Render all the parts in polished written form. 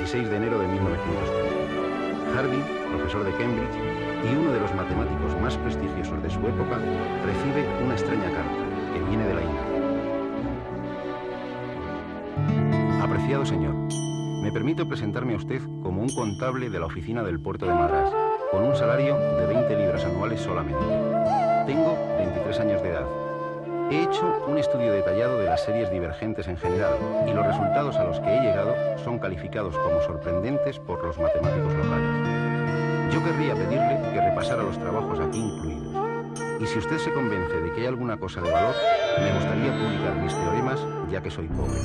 16 de enero de 1903. Hardy, profesor de Cambridge y uno de los matemáticos más prestigiosos de su época, recibe una extraña carta que viene de la India. Apreciado señor, me permito presentarme a usted como un contable de la oficina del puerto de Madrás, con un salario de 20 libras anuales solamente. Tengo 23 años de edad. He hecho un estudio detallado de las series divergentes en general y los resultados a los que he llegado son calificados como sorprendentes por los matemáticos locales. Yo querría pedirle que repasara los trabajos aquí incluidos. Y si usted se convence de que hay alguna cosa de valor, me gustaría publicar mis teoremas, ya que soy pobre.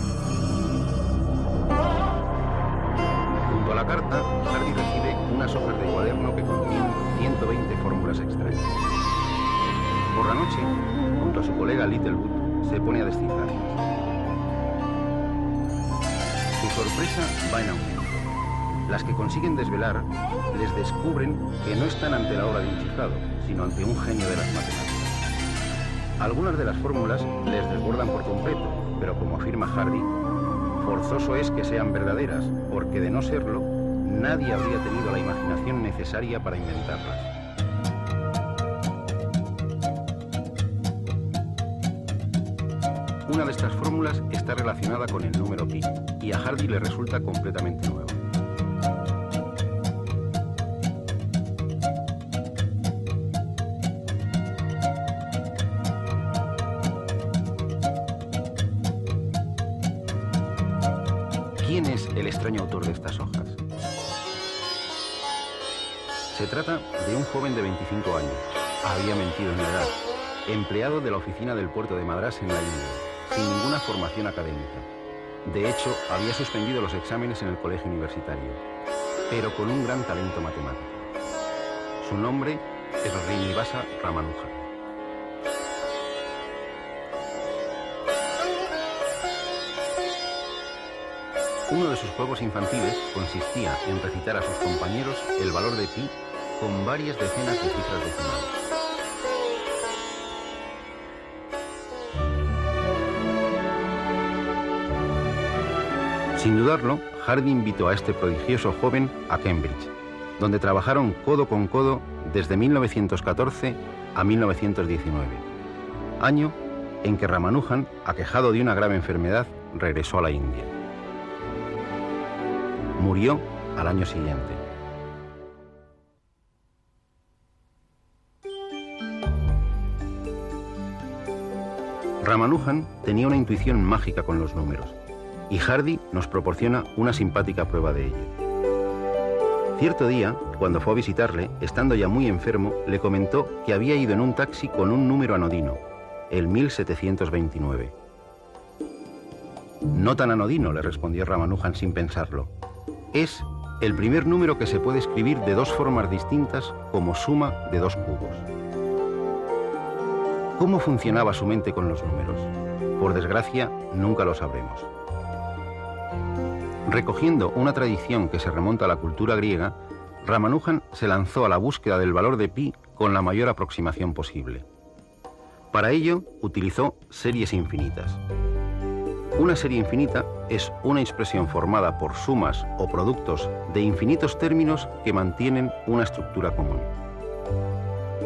Junto a la carta, Hardy recibe unas hojas de cuaderno que contienen 120 fórmulas extrañas. Por la noche, junto a su colega Littlewood, se pone a descifrarlas. Su sorpresa va en aumento. Las que consiguen desvelar les descubren que no están ante la obra de un cifrado, sino ante un genio de las matemáticas. Algunas de las fórmulas les desbordan por completo, pero como afirma Hardy, forzoso es que sean verdaderas, porque de no serlo, nadie habría tenido la imaginación necesaria para inventarlas. Una de estas fórmulas está relacionada con el número pi, y a Hardy le resulta completamente nueva. ¿Quién es el extraño autor de estas hojas? Se trata de un joven de 25 años. Había mentido en la edad. Empleado de la oficina del puerto de Madrás en la India, sin ninguna formación académica. De hecho, había suspendido los exámenes en el colegio universitario, pero con un gran talento matemático. Su nombre es Srinivasa Ramanujan. Uno de sus juegos infantiles consistía en recitar a sus compañeros el valor de pi con varias decenas de cifras decimales. Sin dudarlo, Hardy invitó a este prodigioso joven a Cambridge, donde trabajaron codo con codo desde 1914 a 1919, año en que Ramanujan, aquejado de una grave enfermedad, regresó a la India. Murió al año siguiente. Ramanujan tenía una intuición mágica con los números, y Hardy nos proporciona una simpática prueba de ello. Cierto día, cuando fue a visitarle, estando ya muy enfermo, le comentó que había ido en un taxi con un número anodino, el 1729. No tan anodino, le respondió Ramanujan sin pensarlo. Es el primer número que se puede escribir de dos formas distintas como suma de dos cubos. ¿Cómo funcionaba su mente con los números? Por desgracia, nunca lo sabremos. Recogiendo una tradición que se remonta a la cultura griega, Ramanujan se lanzó a la búsqueda del valor de pi con la mayor aproximación posible. Para ello, utilizó series infinitas. Una serie infinita es una expresión formada por sumas o productos de infinitos términos que mantienen una estructura común.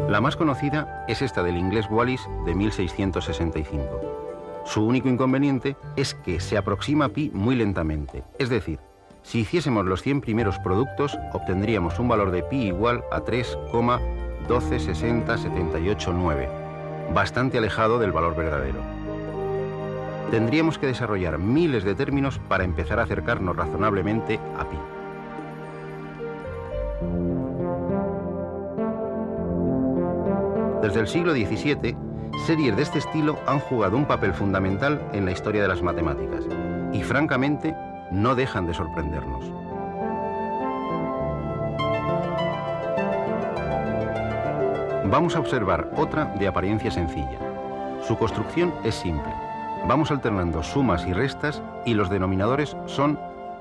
La más conocida es esta del inglés Wallis de 1665. Su único inconveniente es que se aproxima a pi muy lentamente, es decir, si hiciésemos los 100 primeros productos, obtendríamos un valor de pi igual a 3,126078,9, bastante alejado del valor verdadero. Tendríamos que desarrollar miles de términos para empezar a acercarnos razonablemente a pi. Desde el siglo XVII, series de este estilo han jugado un papel fundamental en la historia de las matemáticas y, francamente, no dejan de sorprendernos. Vamos a observar otra de apariencia sencilla. Su construcción es simple. Vamos alternando sumas y restas y los denominadores son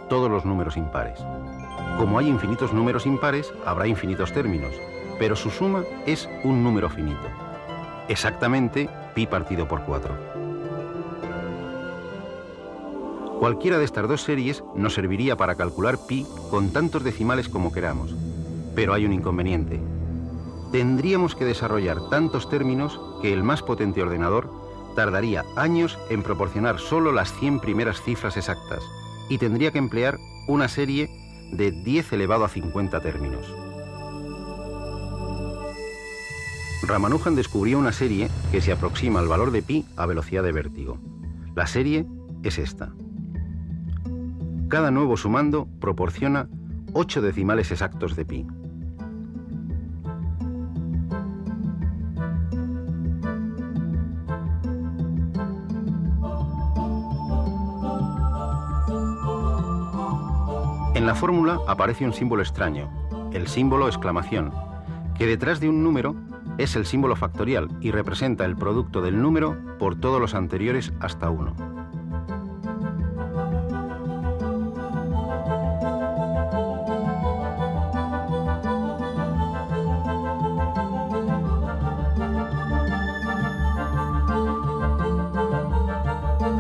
todos los números impares. Como hay infinitos números impares, habrá infinitos términos, pero su suma es un número finito. Exactamente pi partido por 4. Cualquiera de estas dos series nos serviría para calcular pi con tantos decimales como queramos, pero hay un inconveniente. Tendríamos que desarrollar tantos términos que el más potente ordenador tardaría años en proporcionar solo las 100 primeras cifras exactas y tendría que emplear una serie de 10 elevado a 50 términos. Ramanujan descubrió una serie que se aproxima al valor de pi a velocidad de vértigo. La serie es esta. Cada nuevo sumando proporciona 8 decimales exactos de pi. En la fórmula aparece un símbolo extraño, el símbolo exclamación, que detrás de un número es el símbolo factorial y representa el producto del número por todos los anteriores hasta 1.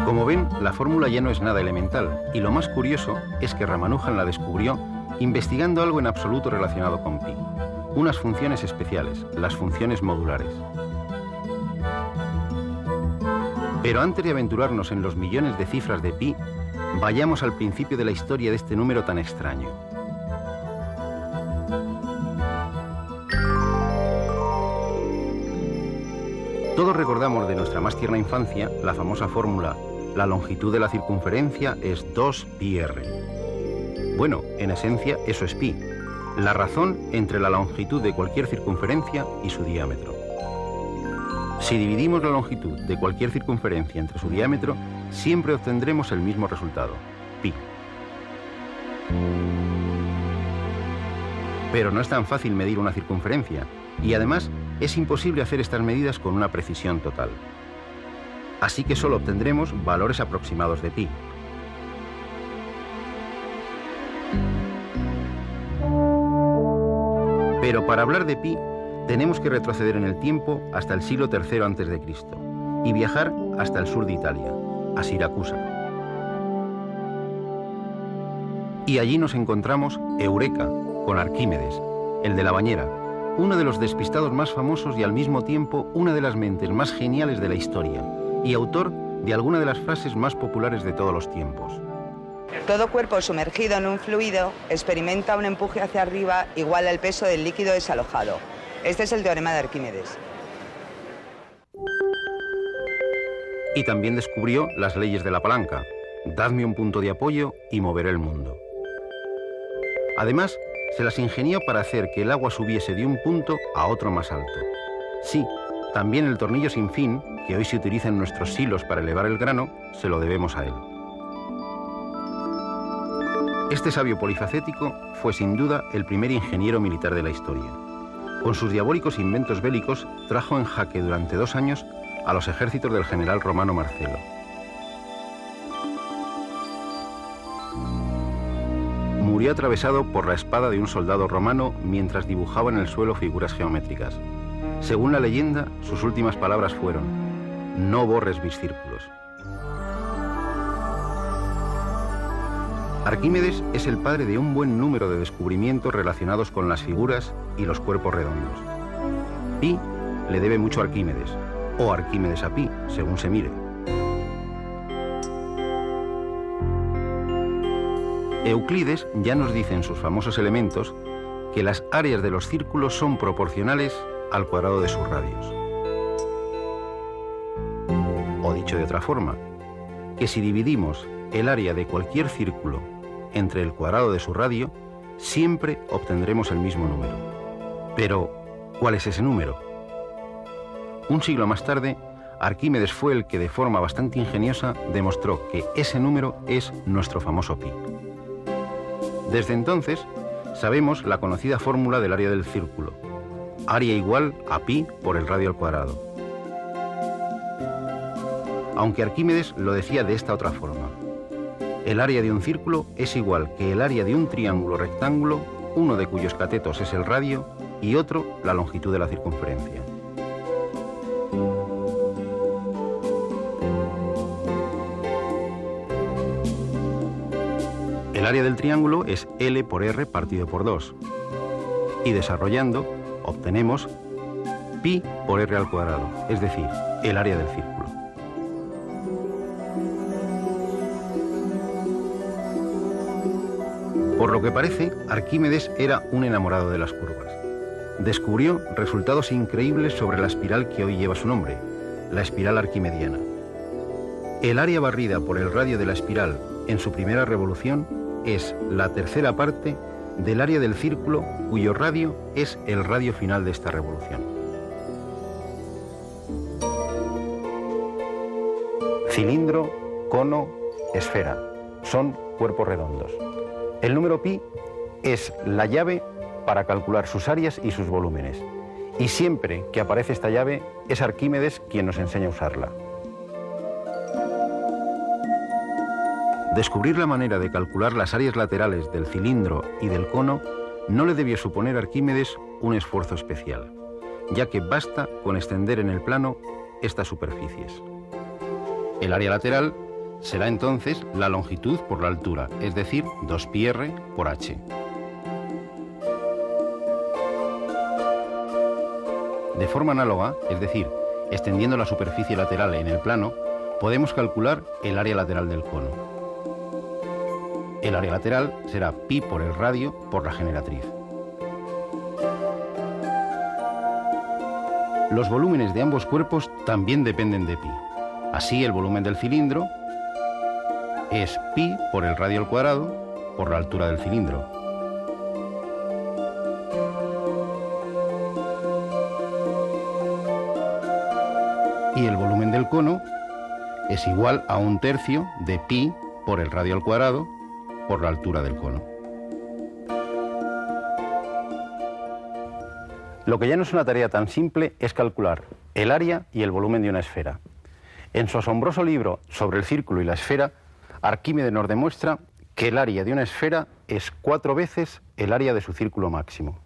Como ven, la fórmula ya no es nada elemental, y lo más curioso es que Ramanujan la descubrió investigando algo en absoluto relacionado con pi, unas funciones especiales, las funciones modulares. Pero antes de aventurarnos en los millones de cifras de pi, vayamos al principio de la historia de este número tan extraño. Todos recordamos de nuestra más tierna infancia la famosa fórmula: la longitud de la circunferencia es 2πr. Bueno, en esencia eso es pi, la razón entre la longitud de cualquier circunferencia y su diámetro. Si dividimos la longitud de cualquier circunferencia entre su diámetro, siempre obtendremos el mismo resultado, pi. Pero no es tan fácil medir una circunferencia, y además es imposible hacer estas medidas con una precisión total. Así que solo obtendremos valores aproximados de pi. Pero para hablar de pi, tenemos que retroceder en el tiempo hasta el siglo III a.C. y viajar hasta el sur de Italia, a Siracusa. Y allí nos encontramos Eureka, con Arquímedes, el de la bañera, uno de los despistados más famosos y al mismo tiempo una de las mentes más geniales de la historia, y autor de alguna de las frases más populares de todos los tiempos. Todo cuerpo sumergido en un fluido experimenta un empuje hacia arriba igual al peso del líquido desalojado. Este es el teorema de Arquímedes. Y también descubrió las leyes de la palanca: dadme un punto de apoyo y moveré el mundo. Además, se las ingenió para hacer que el agua subiese de un punto a otro más alto. Sí, también el tornillo sin fin, que hoy se utiliza en nuestros silos para elevar el grano, se lo debemos a él. Este sabio polifacético fue sin duda el primer ingeniero militar de la historia. Con sus diabólicos inventos bélicos trajo en jaque durante 2 años a los ejércitos del general romano Marcelo. Murió atravesado por la espada de un soldado romano mientras dibujaba en el suelo figuras geométricas. Según la leyenda, sus últimas palabras fueron: no borres mis círculos. Arquímedes es el padre de un buen número de descubrimientos relacionados con las figuras y los cuerpos redondos. Pi le debe mucho a Arquímedes, o Arquímedes a Pi, según se mire. Euclides ya nos dice en sus famosos elementos que las áreas de los círculos son proporcionales al cuadrado de sus radios. O dicho de otra forma, que si dividimos el área de cualquier círculo entre el cuadrado de su radio, siempre obtendremos el mismo número. Pero, ¿cuál es ese número? Un siglo más tarde, Arquímedes fue el que de forma bastante ingeniosa demostró que ese número es nuestro famoso pi. Desde entonces, sabemos la conocida fórmula del área del círculo: área igual a pi por el radio al cuadrado. Aunque Arquímedes lo decía de esta otra forma: el área de un círculo es igual que el área de un triángulo rectángulo, uno de cuyos catetos es el radio y otro la longitud de la circunferencia. El área del triángulo es L por R partido por 2. Y desarrollando, obtenemos pi por R al cuadrado, es decir, el área del círculo. Por lo que parece, Arquímedes era un enamorado de las curvas. Descubrió resultados increíbles sobre la espiral que hoy lleva su nombre, la espiral arquimediana. El área barrida por el radio de la espiral en su primera revolución es la tercera parte del área del círculo cuyo radio es el radio final de esta revolución. Cilindro, cono, esfera. Son cuerpos redondos. El número pi es la llave para calcular sus áreas y sus volúmenes. Y siempre que aparece esta llave es Arquímedes quien nos enseña a usarla. Descubrir la manera de calcular las áreas laterales del cilindro y del cono no le debió suponer a Arquímedes un esfuerzo especial, ya que basta con extender en el plano estas superficies. El área lateral será entonces la longitud por la altura, es decir, 2πr por h. De forma análoga, es decir, extendiendo la superficie lateral en el plano, podemos calcular el área lateral del cono. El área lateral será pi por el radio por la generatriz. Los volúmenes de ambos cuerpos también dependen de pi. Así, el volumen del cilindro es pi por el radio al cuadrado por la altura del cilindro. Y el volumen del cono es igual a 1/3 de pi por el radio al cuadrado por la altura del cono. Lo que ya no es una tarea tan simple es calcular el área y el volumen de una esfera. En su asombroso libro sobre el círculo y la esfera, Arquímedes nos demuestra que el área de una esfera es 4 veces el área de su círculo máximo.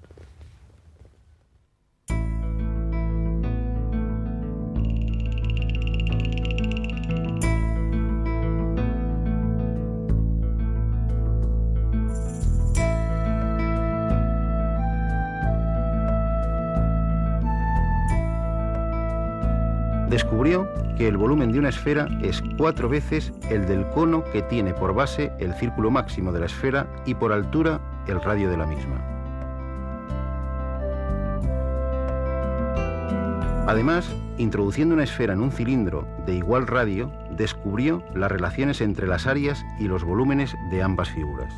Descubrió que el volumen de una esfera es 4 veces el del cono que tiene por base el círculo máximo de la esfera y por altura el radio de la misma. Además, introduciendo una esfera en un cilindro de igual radio, descubrió las relaciones entre las áreas y los volúmenes de ambas figuras.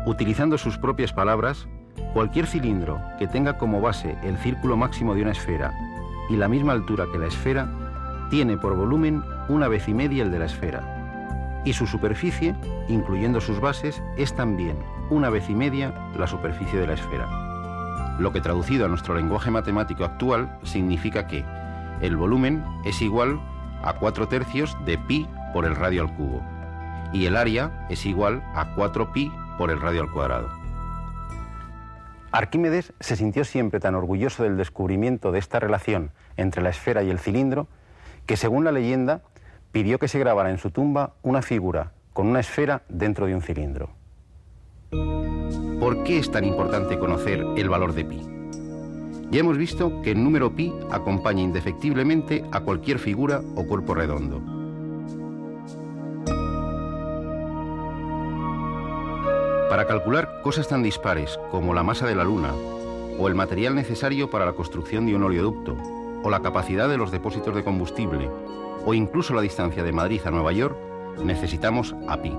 Utilizando sus propias palabras, cualquier cilindro que tenga como base el círculo máximo de una esfera y la misma altura que la esfera, tiene por volumen 1,5 veces el de la esfera, y su superficie, incluyendo sus bases, es también 1,5 veces la superficie de la esfera. Lo que traducido a nuestro lenguaje matemático actual significa que el volumen es igual a 4/3 de pi por el radio al cubo, y el área es igual a 4pi por el radio al cuadrado. Arquímedes se sintió siempre tan orgulloso del descubrimiento de esta relación entre la esfera y el cilindro que, según la leyenda, pidió que se grabara en su tumba una figura con una esfera dentro de un cilindro. ¿Por qué es tan importante conocer el valor de pi? Ya hemos visto que el número pi acompaña indefectiblemente a cualquier figura o cuerpo redondo. Para calcular cosas tan dispares como la masa de la Luna, o el material necesario para la construcción de un oleoducto, o la capacidad de los depósitos de combustible, o incluso la distancia de Madrid a Nueva York, necesitamos a pi.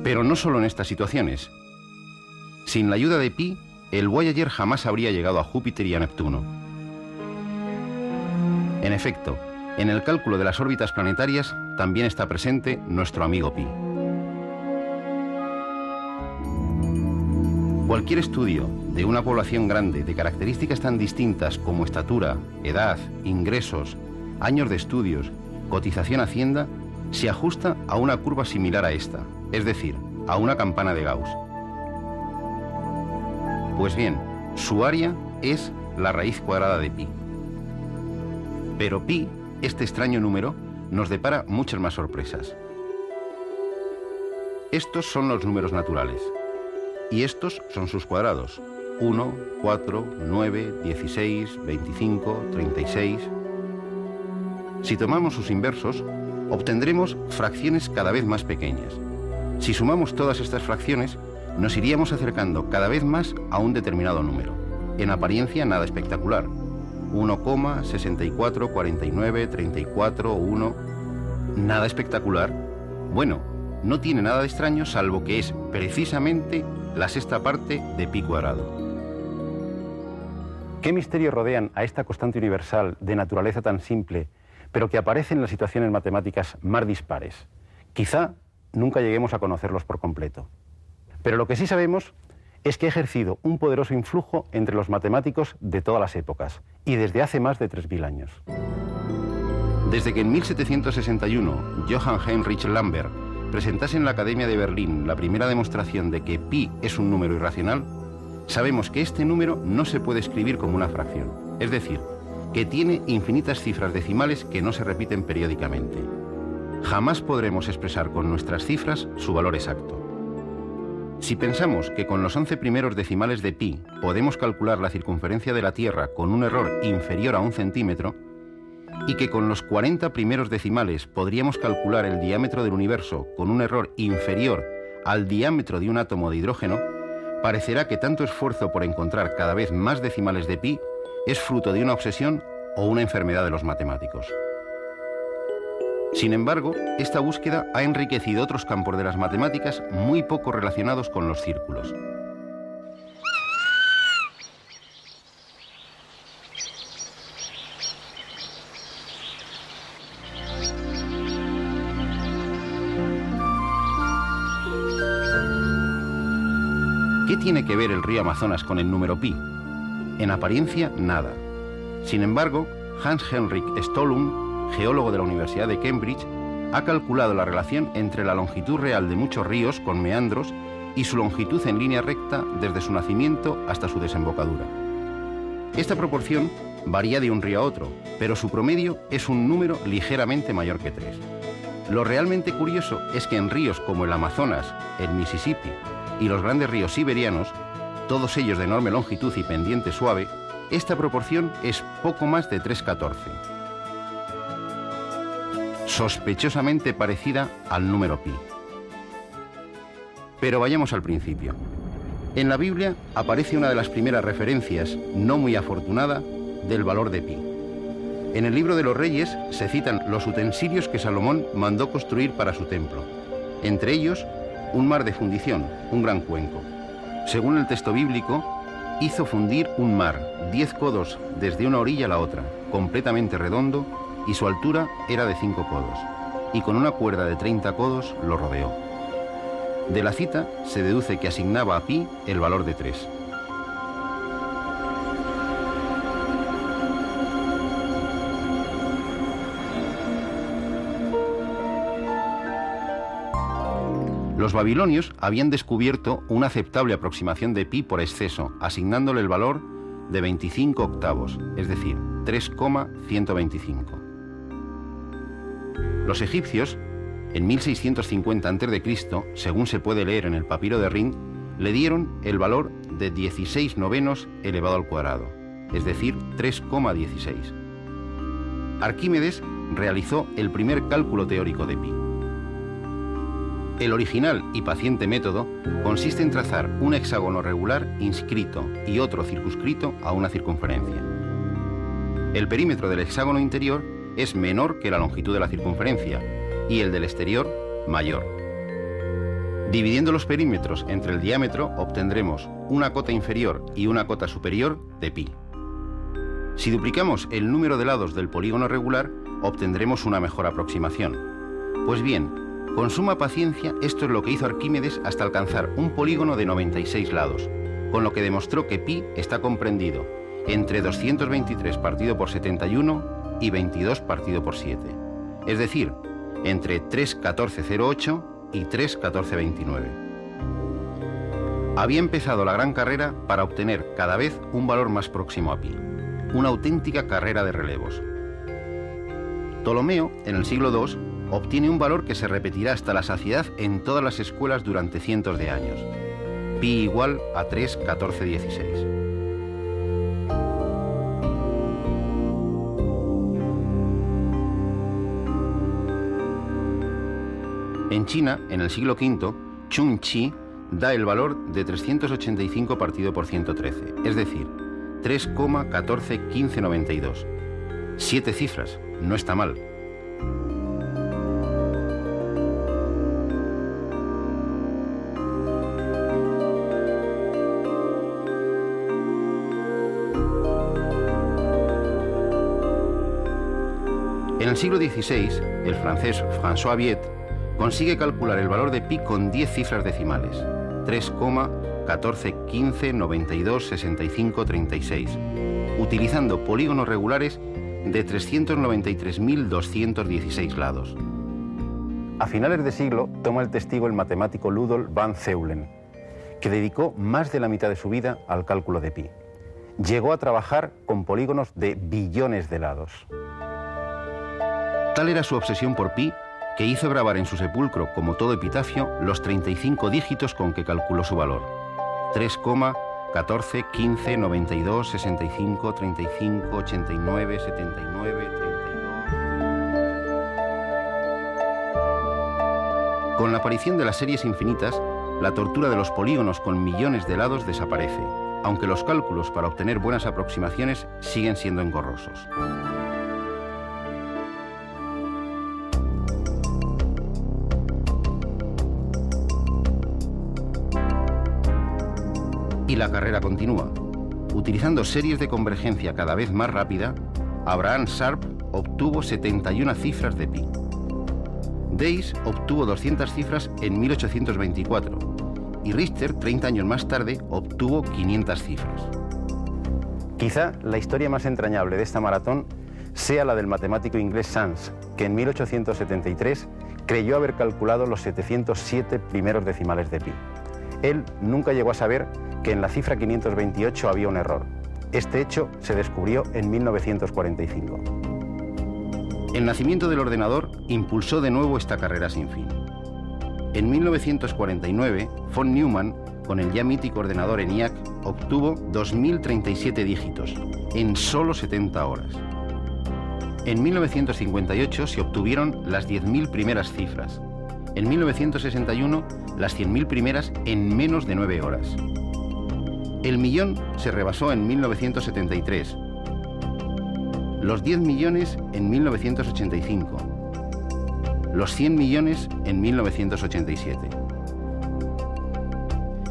Pero no solo en estas situaciones. Sin la ayuda de pi, el Voyager jamás habría llegado a Júpiter y a Neptuno. En efecto, en el cálculo de las órbitas planetarias también está presente nuestro amigo pi. Cualquier estudio de una población grande de características tan distintas como estatura, edad, ingresos, años de estudios, cotización a Hacienda, se ajusta a una curva similar a esta, es decir, a una campana de Gauss. Pues bien, su área es la raíz cuadrada de pi. Pero pi, este extraño número, nos depara muchas más sorpresas. Estos son los números naturales y estos son sus cuadrados: 1, 4, 9, 16, 25, 36. Si tomamos sus inversos, obtendremos fracciones cada vez más pequeñas. Si sumamos todas estas fracciones, nos iríamos acercando cada vez más a un determinado número. En apariencia nada espectacular: 1,644934, 1. Nada espectacular. Bueno, no tiene nada de extraño, salvo que es precisamente la sexta parte de pi cuadrado. ¿Qué misterios rodean a esta constante universal de naturaleza tan simple, pero que aparece en las situaciones matemáticas más dispares? Quizá nunca lleguemos a conocerlos por completo. Pero lo que sí sabemos es que ha ejercido un poderoso influjo entre los matemáticos de todas las épocas, y desde hace más de 3000 años. Desde que en 1761 Johann Heinrich Lambert presentase en la Academia de Berlín la primera demostración de que pi es un número irracional, sabemos que este número no se puede escribir como una fracción, es decir, que tiene infinitas cifras decimales que no se repiten periódicamente. Jamás podremos expresar con nuestras cifras su valor exacto. Si pensamos que con los 11 primeros decimales de pi podemos calcular la circunferencia de la Tierra con un error inferior a 1 centímetro, y que con los 40 primeros decimales podríamos calcular el diámetro del universo con un error inferior al diámetro de un átomo de hidrógeno, parecerá que tanto esfuerzo por encontrar cada vez más decimales de pi es fruto de una obsesión o una enfermedad de los matemáticos. Sin embargo, esta búsqueda ha enriquecido otros campos de las matemáticas muy poco relacionados con los círculos. ¿Qué tiene que ver el río Amazonas con el número pi? En apariencia, nada. Sin embargo, Hans Henrik Stolum, geólogo de la Universidad de Cambridge, ha calculado la relación entre la longitud real de muchos ríos con meandros y su longitud en línea recta desde su nacimiento hasta su desembocadura. Esta proporción varía de un río a otro, pero su promedio es un número ligeramente mayor que 3. Lo realmente curioso es que en ríos como el Amazonas, el Mississippi y los grandes ríos siberianos, todos ellos de enorme longitud y pendiente suave, esta proporción es poco más de 3,14. Sospechosamente parecida al número pi. Pero vayamos al principio. En la Biblia aparece una de las primeras referencias, no muy afortunada, del valor de pi. En el libro de los Reyes se citan los utensilios que Salomón mandó construir para su templo, entre ellos un mar de fundición, un gran cuenco. Según el texto bíblico, hizo fundir un mar 10 codos desde una orilla a la otra, completamente redondo, y su altura era de 5 codos, y con una cuerda de 30 codos lo rodeó. De la cita se deduce que asignaba a pi el valor de 3. Los babilonios habían descubierto una aceptable aproximación de pi por exceso, asignándole el valor de 25 octavos, es decir, 3,125. Los egipcios, en 1650 a.C., según se puede leer en el papiro de Rhind, le dieron el valor de 16 novenos elevado al cuadrado, es decir, 3,16. Arquímedes realizó el primer cálculo teórico de pi. El original y paciente método consiste en trazar un hexágono regular inscrito y otro circunscrito a una circunferencia. El perímetro del hexágono interior es menor que la longitud de la circunferencia y el del exterior mayor. Dividiendo los perímetros entre el diámetro obtendremos una cota inferior y una cota superior de pi. Si duplicamos el número de lados del polígono regular obtendremos una mejor aproximación. Pues bien, con suma paciencia esto es lo que hizo Arquímedes hasta alcanzar un polígono de 96 lados, con lo que demostró que pi está comprendido entre 223 partido por 71 y 22 partido por 7, es decir, entre 3,1408 y 3,1429. Había empezado la gran carrera para obtener cada vez un valor más próximo a pi, una auténtica carrera de relevos. Ptolomeo, en el siglo II, obtiene un valor que se repetirá hasta la saciedad en todas las escuelas durante cientos de años. Pi igual a 3,1416. En China, en el siglo V, Chung Chi da el valor de 385 partido por 113, es decir, 3,141592. 7 cifras, no está mal. En el siglo XVI, el francés François Viet consigue calcular el valor de pi con 10 cifras decimales, 3,1415926536, utilizando polígonos regulares de 393.216 lados. A finales de siglo toma el testigo el matemático Ludolf van Zeulen, que dedicó más de la mitad de su vida al cálculo de pi. Llegó a trabajar con polígonos de billones de lados. Tal era su obsesión por pi que hizo grabar en su sepulcro, como todo epitafio, los 35 dígitos con que calculó su valor. 3,141592658932. Con la aparición de las series infinitas, la tortura de los polígonos con millones de lados desaparece, aunque los cálculos para obtener buenas aproximaciones siguen siendo engorrosos. Y la carrera continúa. Utilizando series de convergencia cada vez más rápida, Abraham Sharp obtuvo 71 cifras de pi. Days obtuvo 200 cifras en 1824 y Richter, 30 años más tarde, obtuvo 500 cifras. Quizá la historia más entrañable de esta maratón sea la del matemático inglés Sans, que en 1873 creyó haber calculado los 707 primeros decimales de pi. Él nunca llegó a saber que en la cifra 528 había un error. Este hecho se descubrió en 1945. El nacimiento del ordenador impulsó de nuevo esta carrera sin fin. En 1949, von Neumann, con el ya mítico ordenador ENIAC, obtuvo 2037 dígitos en solo 70 horas. En 1958 se obtuvieron las 10.000 primeras cifras. En 1961, las 100.000 primeras en menos de 9 horas. El millón se rebasó en 1973, los 10 millones en 1985, los 100 millones en 1987.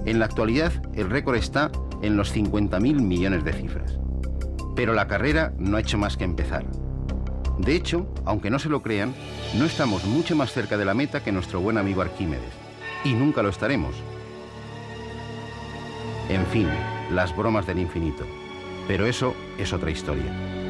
En la actualidad, el récord está en los 50.000 millones de cifras. Pero la carrera no ha hecho más que empezar. De hecho, aunque no se lo crean, no estamos mucho más cerca de la meta que nuestro buen amigo Arquímedes. Y nunca lo estaremos. En fin, las bromas del infinito. Pero eso es otra historia.